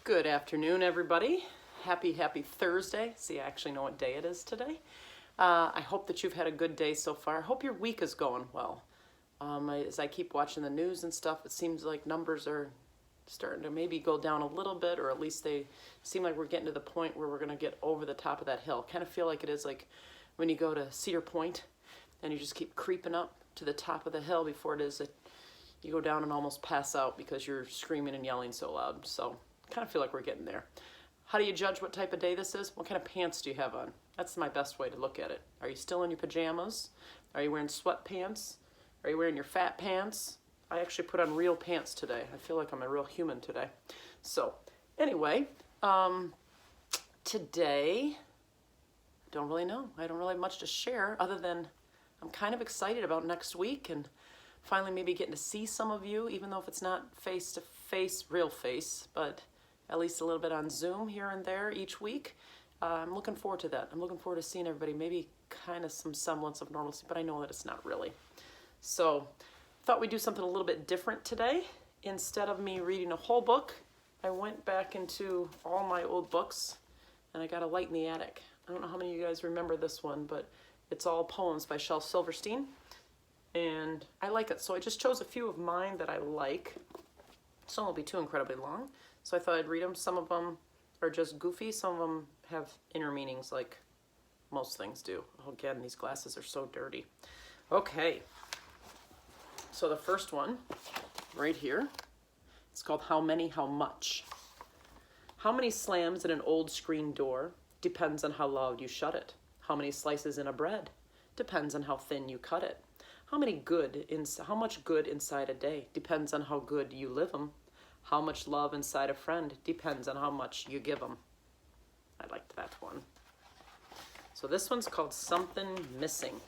Good afternoon, everybody. Happy Thursday. See, I actually know what day it is today. I hope that you've had a good day so far. I hope your week is going well. As I keep watching the news and stuff, it seems like numbers are starting to maybe go down a little bit, or at least they seem like we're getting to the point where we're going to get over the top of that hill. Kind of feel like it is like when you go to Cedar Point and you just keep creeping up to the top of the hill before it is that you go down and almost pass out because you're screaming and yelling so loud. So kind of feel like we're getting there. How do you judge what type of day this is? What kind of pants do you have on? That's my best way to look at it. Are you still in your pajamas? Are you wearing sweatpants? Are you wearing your fat pants? I actually put on real pants today. I feel like I'm a real human today. So anyway, today, I don't really know. I don't really have much to share other than I'm kind of excited about next week and finally maybe getting to see some of you, even though if it's not face-to-face, real face, but at least a little bit on Zoom here and there each week. I'm looking forward to that. I'm looking forward to seeing everybody, maybe kind of some semblance of normalcy, but I know that it's not really. So thought we'd do something a little bit different today. Instead of me reading a whole book, I went back into all my old books and I got A Light in the Attic. I don't know how many of you guys remember this one, but it's all poems by Shel Silverstein. And I like it. So I just chose a few of mine that I like. Some won't be too incredibly long. So I thought I'd read them. Some of them are just goofy. Some of them have inner meanings like most things do. Oh, again, these glasses are so dirty. Okay. So the first one right here, it's called How Many, How Much. How many slams in an old screen door depends on how loud you shut it. How many slices in a bread depends on how thin you cut it. How much good inside a day depends on how good you live 'em. How much love inside a friend depends on how much you give 'em. I liked that one. So this one's called Something Missing.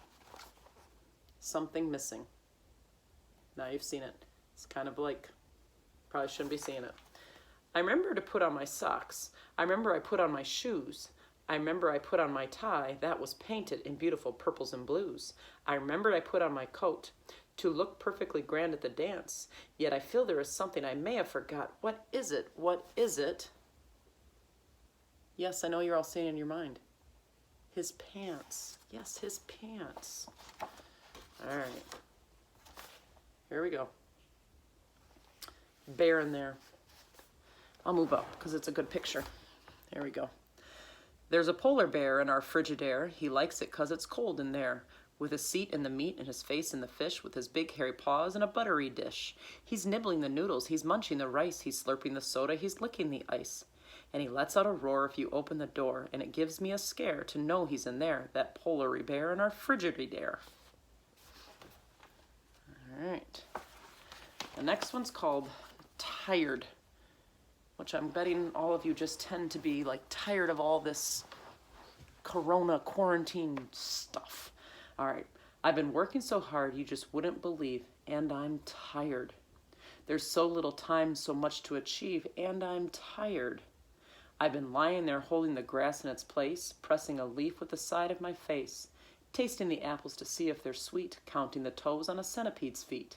Something Missing. Now you've seen it. It's kind of like, probably shouldn't be seeing it. I remember to put on my socks. I remember I put on my shoes. I remember I put on my tie that was painted in beautiful purples and blues. I remembered I put on my coat to look perfectly grand at the dance. Yet I feel there is something I may have forgot. What is it? What is it? Yes, I know you're all saying in your mind. His pants. Yes, his pants. All right. Here we go. Bear in there. I'll move up because it's a good picture. There we go. There's a polar bear in our Frigidaire. He likes it 'cause it's cold in there. With his seat in the meat and his face in the fish, with his big hairy paws in a buttery dish. He's nibbling the noodles, he's munching the rice, he's slurping the soda, he's licking the ice. And he lets out a roar if you open the door, and it gives me a scare to know he's in there, that polar bear in our Frigidaire. All right. The next one's called Tired, which I'm betting all of you just tend to be like tired of all this corona quarantine stuff. All right, I've been working so hard you just wouldn't believe, and I'm tired. There's so little time, so much to achieve, and I'm tired. I've been lying there holding the grass in its place, pressing a leaf with the side of my face, tasting the apples to see if they're sweet, counting the toes on a centipede's feet.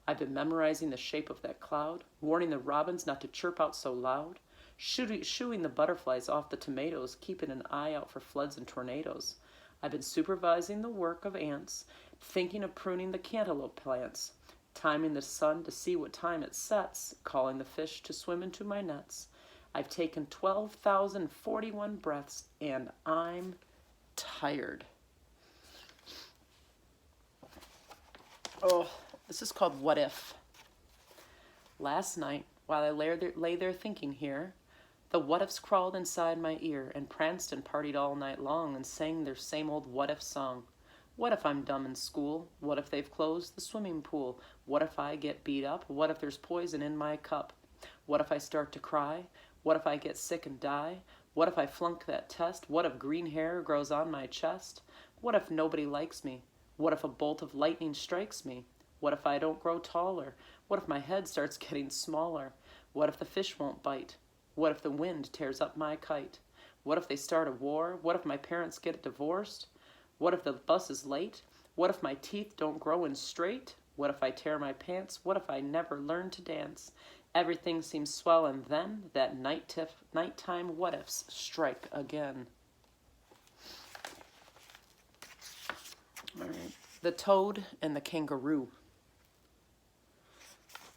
I've been memorizing the shape of that cloud, warning the robins not to chirp out so loud, shooing the butterflies off the tomatoes, keeping an eye out for floods and tornadoes. I've been supervising the work of ants, thinking of pruning the cantaloupe plants, timing the sun to see what time it sets, calling the fish to swim into my nets. I've taken 12,041 breaths, and I'm tired. Oh, this is called What If. Last night, while I lay there thinking here, the what-ifs crawled inside my ear and pranced and partied all night long and sang their same old what-if song. What if I'm dumb in school? What if they've closed the swimming pool? What if I get beat up? What if there's poison in my cup? What if I start to cry? What if I get sick and die? What if I flunk that test? What if green hair grows on my chest? What if nobody likes me? What if a bolt of lightning strikes me? What if I don't grow taller? What if my head starts getting smaller? What if the fish won't bite? What if the wind tears up my kite? What if they start a war? What if my parents get divorced? What if the bus is late? What if my teeth don't grow in straight? What if I tear my pants? What if I never learn to dance? Everything seems swell, and then that nighttime what-ifs strike again. All right. The Toad and the Kangaroo.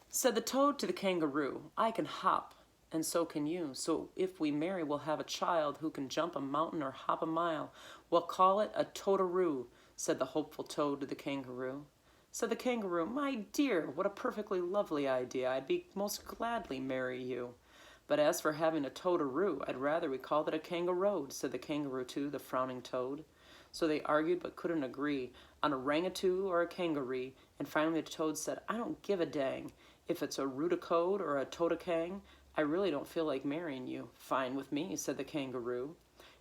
Said the toad to the kangaroo, I can hop, and so can you. So if we marry, we'll have a child who can jump a mountain or hop a mile. We'll call it a toadaroo, said the hopeful toad to the kangaroo. Said the kangaroo, my dear, what a perfectly lovely idea. I'd be most gladly marry you. But as for having a toadaroo, I'd rather we called it a kangaroo, said the kangaroo to the frowning toad. So they argued but couldn't agree on a rangatoo or a kangaree, and finally the toad said, I don't give a dang. If it's a rudacode or a totacang, I really don't feel like marrying you. Fine with me, said the kangaroo.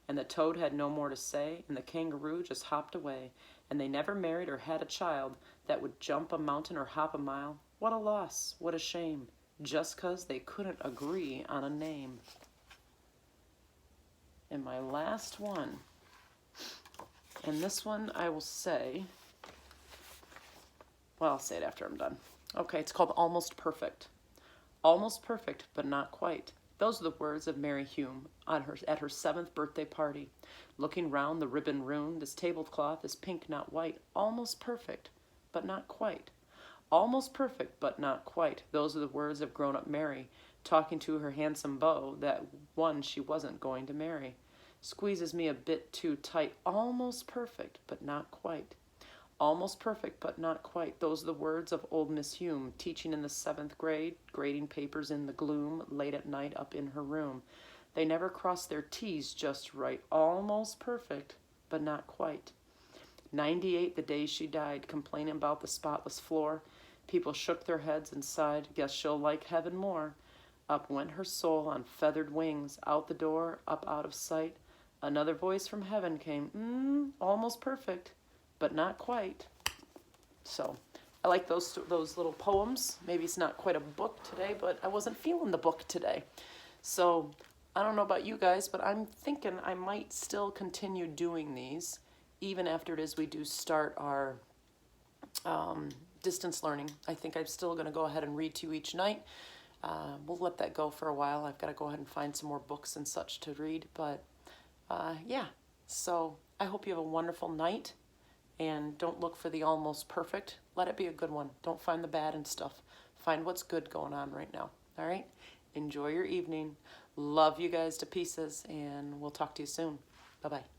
And the toad had no more to say, and the kangaroo just hopped away, and they never married or had a child that would jump a mountain or hop a mile. What a loss, what a shame, just 'cause they couldn't agree on a name. And my last one, and this one I will say, well, I'll say it after I'm done. Okay, it's called Almost Perfect. Almost perfect, but not quite. Those are the words of Mary Hume at her 7th birthday party. Looking round the ribbon room, this tablecloth is pink, not white. Almost perfect, but not quite. Almost perfect, but not quite. Those are the words of grown-up Mary, talking to her handsome beau, that one she wasn't going to marry. Squeezes me a bit too tight. Almost perfect, but not quite. Almost perfect, but not quite. Those are the words of old Miss Hume, teaching in the 7th grade, grading papers in the gloom, late at night up in her room. They never crossed their T's just right. Almost perfect, but not quite. 98 the day she died, complaining about the spotless floor. People shook their heads and sighed, guess she'll like heaven more. Up went her soul on feathered wings, out the door, up out of sight. Another voice from heaven came, almost perfect, but not quite. So I like those little poems. Maybe it's not quite a book today, but I wasn't feeling the book today. So I don't know about you guys, but I'm thinking I might still continue doing these, even after it is we do start our distance learning. I think I'm still going to go ahead and read to you each night. We'll let that go for a while. I've got to go ahead and find some more books and such to read. But yeah, so I hope you have a wonderful night. And don't look for the almost perfect. Let it be a good one. Don't find the bad and stuff. Find what's good going on right now. All right? Enjoy your evening. Love you guys to pieces, and we'll talk to you soon. Bye-bye.